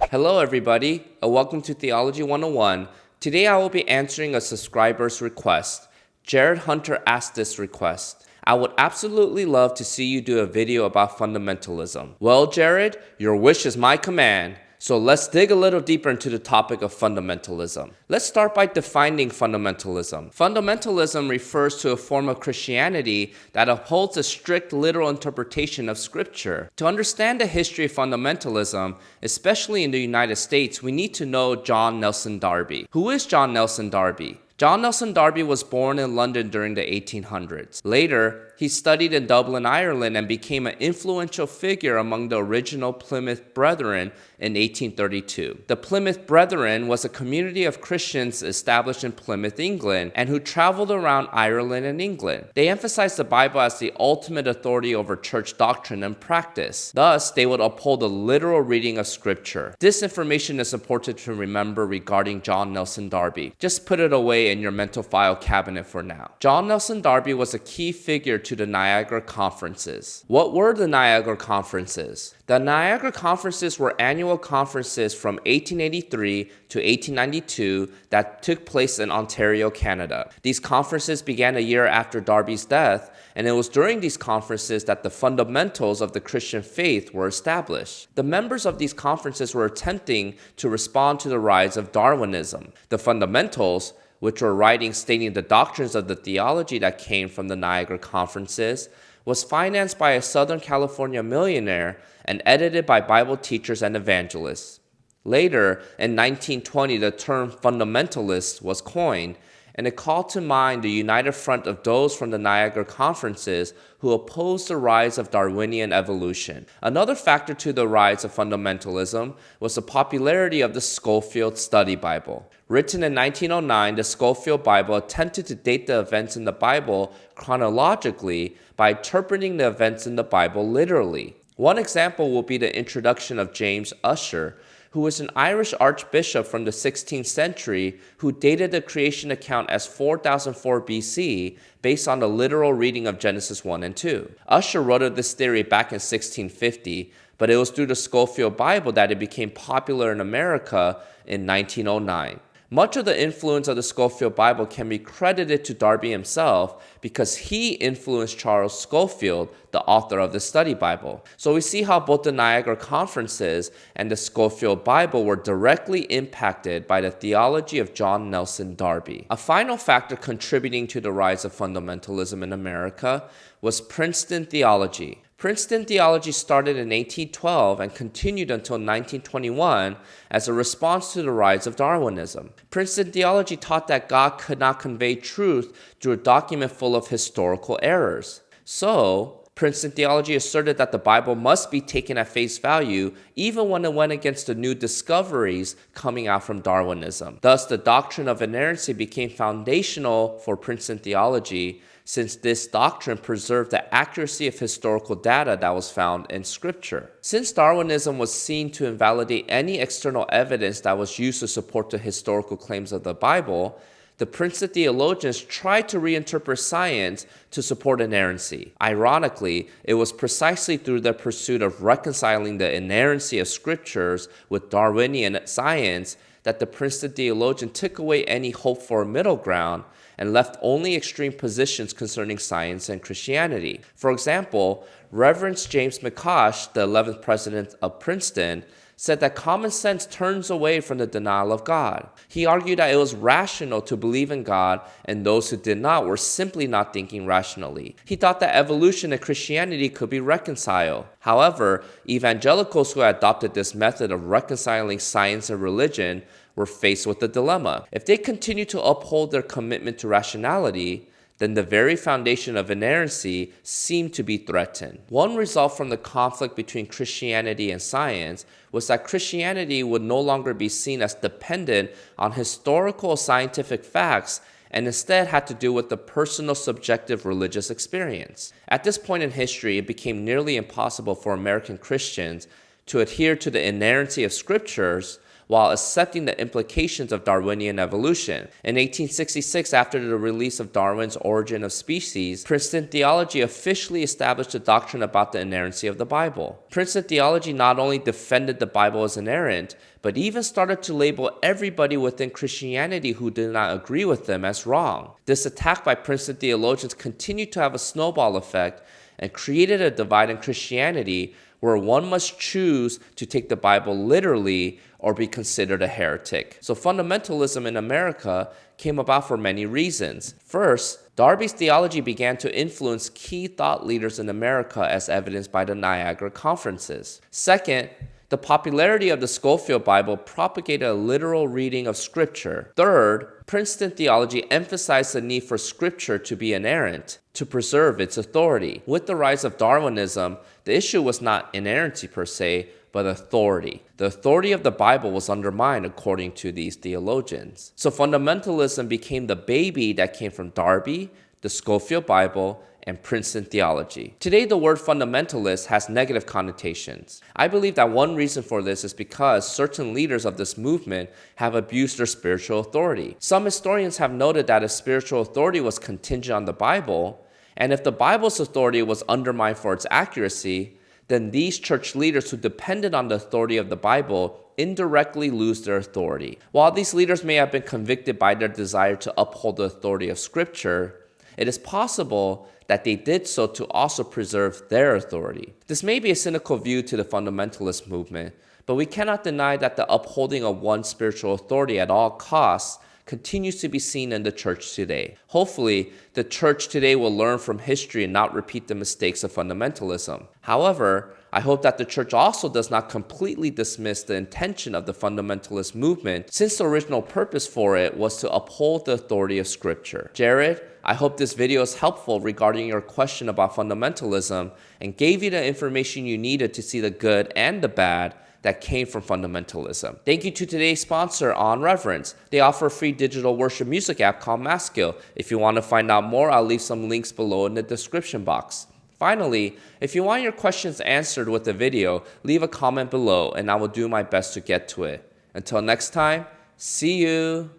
Hello everybody, and welcome to Theology 101. Today I will be answering a subscriber's request. Jared Hunter asked this request. I would absolutely love to see you do a video about fundamentalism. Well, Jared, your wish is my command. So let's dig a little deeper into the topic of fundamentalism. Let's start by defining fundamentalism. Fundamentalism refers to a form of Christianity that upholds a strict literal interpretation of Scripture. To understand the history of fundamentalism, especially in the United States, we need to know John Nelson Darby. Who is John Nelson Darby? John Nelson Darby was born in London during the 1800s. Later, he studied in Dublin, Ireland, and became an influential figure among the original Plymouth Brethren in 1832. The Plymouth Brethren was a community of Christians established in Plymouth, England, and who traveled around Ireland and England. They emphasized the Bible as the ultimate authority over church doctrine and practice. Thus, they would uphold the literal reading of Scripture. This information is important to remember regarding John Nelson Darby. Just put it away in your mental file cabinet for now. John Nelson Darby was a key figure to the Niagara Conferences. What were the Niagara Conferences? The Niagara Conferences were annual conferences from 1883 to 1892 that took place in Ontario, Canada. These conferences began a year after Darby's death, and it was during these conferences that the fundamentals of the Christian faith were established. The members of these conferences were attempting to respond to the rise of Darwinism. The fundamentals, which were writings stating the doctrines of the theology that came from the Niagara Conferences, was financed by a Southern California millionaire and edited by Bible teachers and evangelists. Later, in 1920, the term fundamentalist was coined, and it called to mind the united front of those from the Niagara Conferences who opposed the rise of Darwinian evolution. Another factor to the rise of fundamentalism was the popularity of the Scofield Study Bible. Written in 1909, the Scofield Bible attempted to date the events in the Bible chronologically by interpreting the events in the Bible literally. One example will be the introduction of James Ussher, who was an Irish archbishop from the 16th century who dated the creation account as 4004 BC based on the literal reading of Genesis 1 and 2. Ussher wrote of this theory back in 1650, but it was through the Scofield Bible that it became popular in America in 1909. Much of the influence of the Scofield Bible can be credited to Darby himself because he influenced Charles Scofield, the author of the Study Bible. So we see how both the Niagara Conferences and the Scofield Bible were directly impacted by the theology of John Nelson Darby. A final factor contributing to the rise of fundamentalism in America was Princeton Theology. Princeton Theology started in 1812 and continued until 1921 as a response to the rise of Darwinism. Princeton Theology taught that God could not convey truth through a document full of historical errors. So, Princeton Theology asserted that the Bible must be taken at face value even when it went against the new discoveries coming out from Darwinism. Thus, the doctrine of inerrancy became foundational for Princeton Theology, since this doctrine preserved the accuracy of historical data that was found in Scripture. Since Darwinism was seen to invalidate any external evidence that was used to support the historical claims of the Bible, the Princeton theologians tried to reinterpret science to support inerrancy. Ironically, it was precisely through their pursuit of reconciling the inerrancy of scriptures with Darwinian science that the Princeton theologian took away any hope for a middle ground and left only extreme positions concerning science and Christianity. For example, Reverend James McCosh, the 11th president of Princeton, said that common sense turns away from the denial of God. He argued that it was rational to believe in God, and those who did not were simply not thinking rationally. He thought that evolution and Christianity could be reconciled. However, evangelicals who adopted this method of reconciling science and religion were faced with a dilemma. If they continued to uphold their commitment to rationality, then the very foundation of inerrancy seemed to be threatened. One result from the conflict between Christianity and science was that Christianity would no longer be seen as dependent on historical scientific facts and instead had to do with the personal subjective religious experience. At this point in history, it became nearly impossible for American Christians to adhere to the inerrancy of scriptures while accepting the implications of Darwinian evolution. In 1866, after the release of Darwin's Origin of Species, Princeton Theology officially established a doctrine about the inerrancy of the Bible. Princeton Theology not only defended the Bible as inerrant, but even started to label everybody within Christianity who did not agree with them as wrong. This attack by Princeton theologians continued to have a snowball effect and created a divide in Christianity where one must choose to take the Bible literally or be considered a heretic. So fundamentalism in America came about for many reasons. First, Darby's theology began to influence key thought leaders in America as evidenced by the Niagara conferences. Second, the popularity of the Scofield Bible propagated a literal reading of Scripture. Third, Princeton Theology emphasized the need for Scripture to be inerrant, to preserve its authority. With the rise of Darwinism, the issue was not inerrancy per se, but authority. The authority of the Bible was undermined according to these theologians. So fundamentalism became the baby that came from Darby, the Scofield Bible, and Princeton Theology. Today, the word fundamentalist has negative connotations. I believe that one reason for this is because certain leaders of this movement have abused their spiritual authority. Some historians have noted that if spiritual authority was contingent on the Bible, and if the Bible's authority was undermined for its accuracy, then these church leaders who depended on the authority of the Bible indirectly lose their authority. While these leaders may have been convicted by their desire to uphold the authority of Scripture, it is possible that they did so to also preserve their authority. This may be a cynical view to the fundamentalist movement, but we cannot deny that the upholding of one's spiritual authority at all costs continues to be seen in the church today. Hopefully, the church today will learn from history and not repeat the mistakes of fundamentalism. However, I hope that the church also does not completely dismiss the intention of the fundamentalist movement, since the original purpose for it was to uphold the authority of Scripture. Jared, I hope this video is helpful regarding your question about fundamentalism and gave you the information you needed to see the good and the bad that came from fundamentalism. Thank you to today's sponsor, Awe and Reverence. They offer a free digital worship music app called Maskill. If you want to find out more, I'll leave some links below in the description box. Finally, if you want your questions answered with the video, leave a comment below and I will do my best to get to it. Until next time, see you.